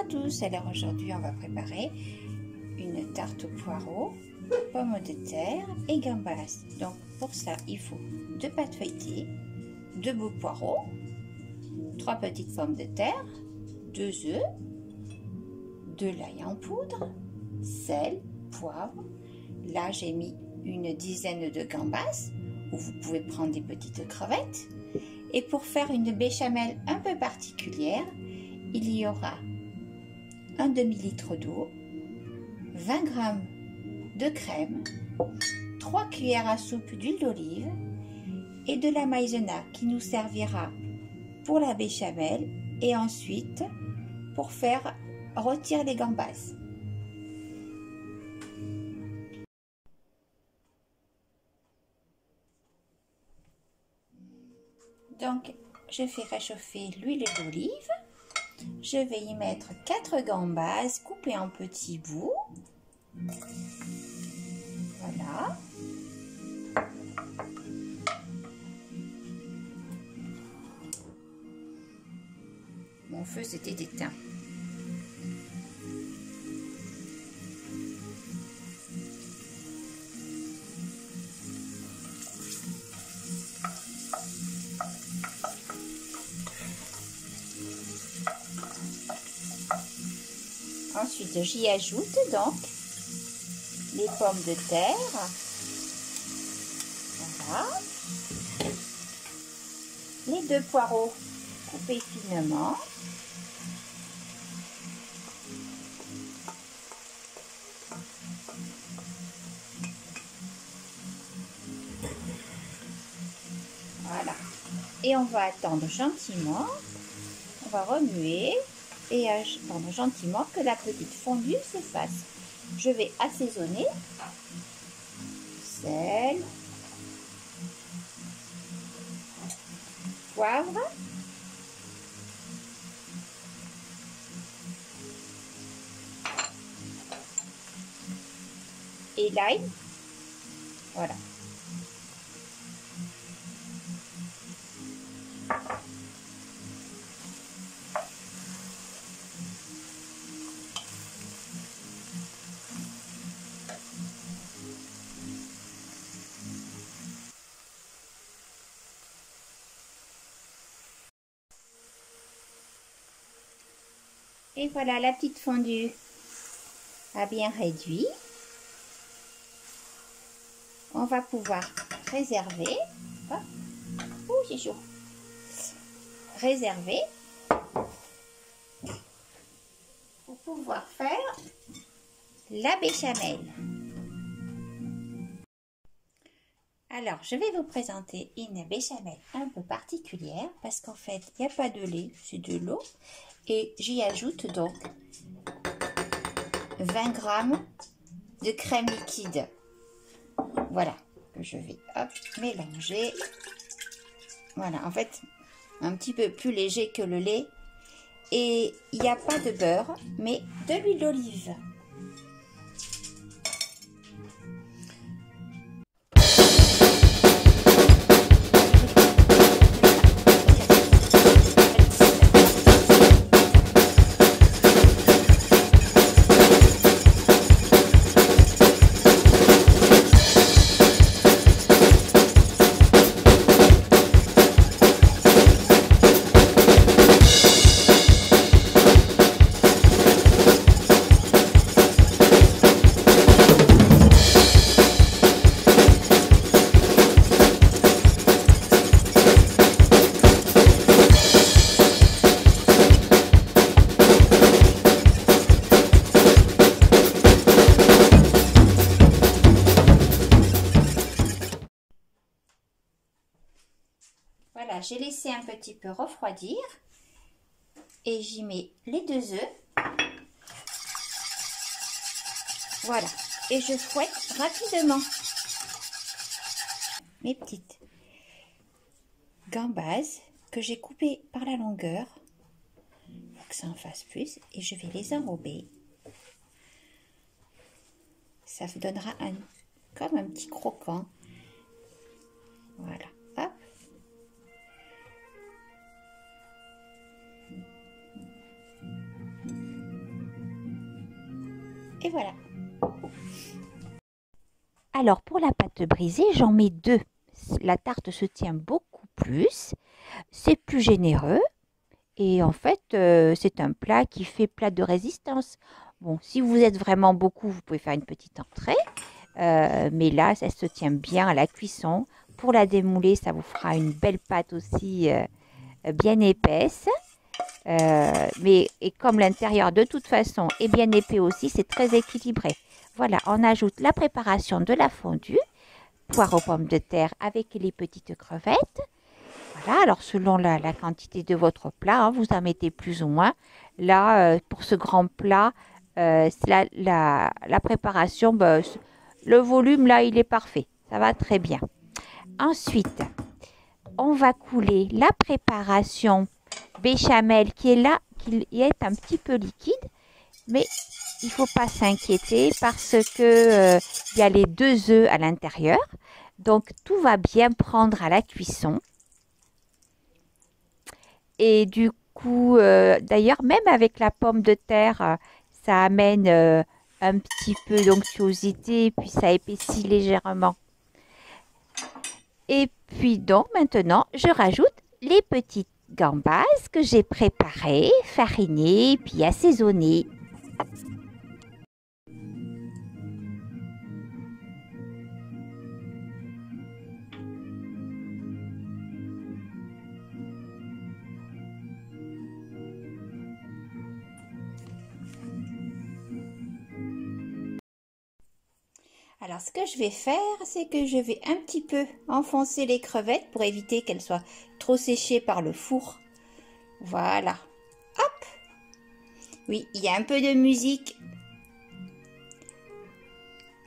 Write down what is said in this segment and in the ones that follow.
à tous, alors aujourd'hui on va préparer une tarte aux poireaux, pommes de terre et gambas. Donc pour ça il faut 2 pâtes feuilletées, 2 beaux poireaux, 3 petites pommes de terre, 2 œufs, de l'ail en poudre, sel, poivre. Là j'ai mis une dizaine de gambas, ou vous pouvez prendre des petites crevettes. Et pour faire une béchamel un peu particulière, il y aura un demi-litre d'eau, 20 g de crème, 3 cuillères à soupe d'huile d'olive et de la maïzena qui nous servira pour la béchamel et ensuite pour faire rôtir les gambas. Donc, je fais réchauffer l'huile d'olive. Je vais y mettre 4 gambas coupées en petits bouts. Voilà. Mon feu s'était éteint. Ensuite, j'y ajoute donc les pommes de terre. Voilà. Les 2 poireaux coupés finement. Voilà. Et on va attendre gentiment. On va remuer et attendre gentiment que la petite fondue se fasse. Je vais assaisonner. Sel. Poivre. Et l'ail. Voilà. Et voilà, la petite fondue a bien réduit. On va pouvoir réserver. Oh, c'est chaud. Réserver pour pouvoir faire la béchamel. Alors, je vais vous présenter une béchamel un peu particulière parce qu'en fait, il n'y a pas de lait, c'est de l'eau. Et j'y ajoute donc 20 g de crème liquide. Voilà, que je vais mélanger. Voilà, en fait, un petit peu plus léger que le lait. Et il n'y a pas de beurre, mais de l'huile d'olive. Voilà, j'ai laissé un petit peu refroidir et j'y mets les 2 œufs. Voilà, et je fouette rapidement mes petites gambas que j'ai coupées par la longueur pour que ça en fasse plus et je vais les enrober. Ça donnera comme un petit croquant. Voilà, hop. Et voilà. Alors pour la pâte brisée, j'en mets 2. La tarte se tient beaucoup plus, c'est plus généreux et en fait c'est un plat qui fait plat de résistance. Bon, si vous êtes vraiment beaucoup, vous pouvez faire une petite entrée, mais là ça se tient bien à la cuisson. Pour la démouler, ça vous fera une belle pâte aussi bien épaisse. Et comme l'intérieur de toute façon est bien épais aussi, c'est très équilibré. Voilà, on ajoute la préparation de la fondue, poire aux pommes de terre avec les petites crevettes. Voilà, alors selon la quantité de votre plat, hein, vous en mettez plus ou moins. Là, pour ce grand plat, la préparation, le volume là, il est parfait. Ça va très bien. Ensuite, on va couler la préparation béchamel qui est là, qui est un petit peu liquide, mais il ne faut pas s'inquiéter parce que il y a les 2 œufs à l'intérieur. Donc tout va bien prendre à la cuisson. Et du coup, d'ailleurs, même avec la pomme de terre, ça amène un petit peu d'onctuosité, puis ça épaissit légèrement. Et puis donc maintenant, je rajoute les petites gambas que j'ai préparées, farinées, puis assaisonnées. Alors, ce que je vais faire, c'est que je vais un petit peu enfoncer les crevettes pour éviter qu'elles soient trop séchées par le four. Voilà. Hop! Oui, il y a un peu de musique.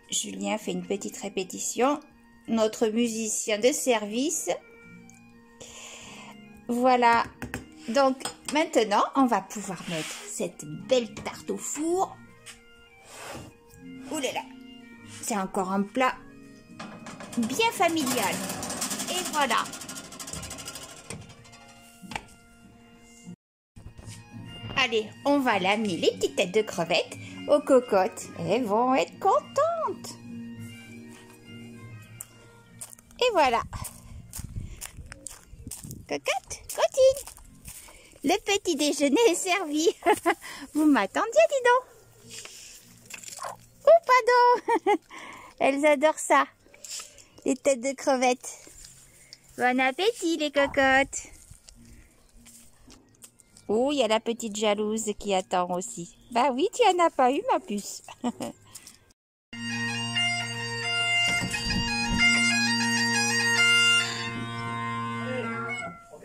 Julien fait une petite répétition. Notre musicien de service. Voilà. Donc, maintenant, on va pouvoir mettre cette belle tarte au four. Ouh là là! C'est encore un plat bien familial. Et voilà. Allez, on va l'amener les petites têtes de crevettes aux cocottes. Elles vont être contentes. Et voilà. Cocotte, continue. Le petit déjeuner est servi. Vous m'attendiez, dis donc. Oh, pardon. Elles adorent ça. Les têtes de crevettes. Bon appétit, les cocottes. Oh, il y a la petite jalouse qui attend aussi. Bah oui, tu en as pas eu, ma puce.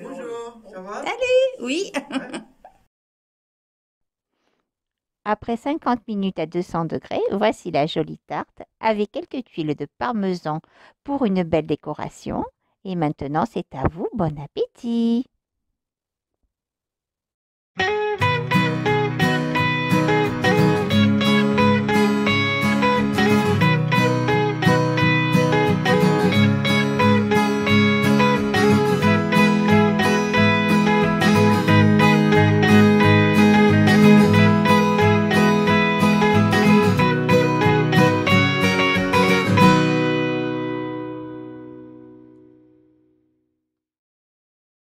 Bonjour, ça va? Salut, oui. Après 50 minutes à 200 degrés, voici la jolie tarte avec quelques tuiles de parmesan pour une belle décoration. Et maintenant, c'est à vous. Bon appétit!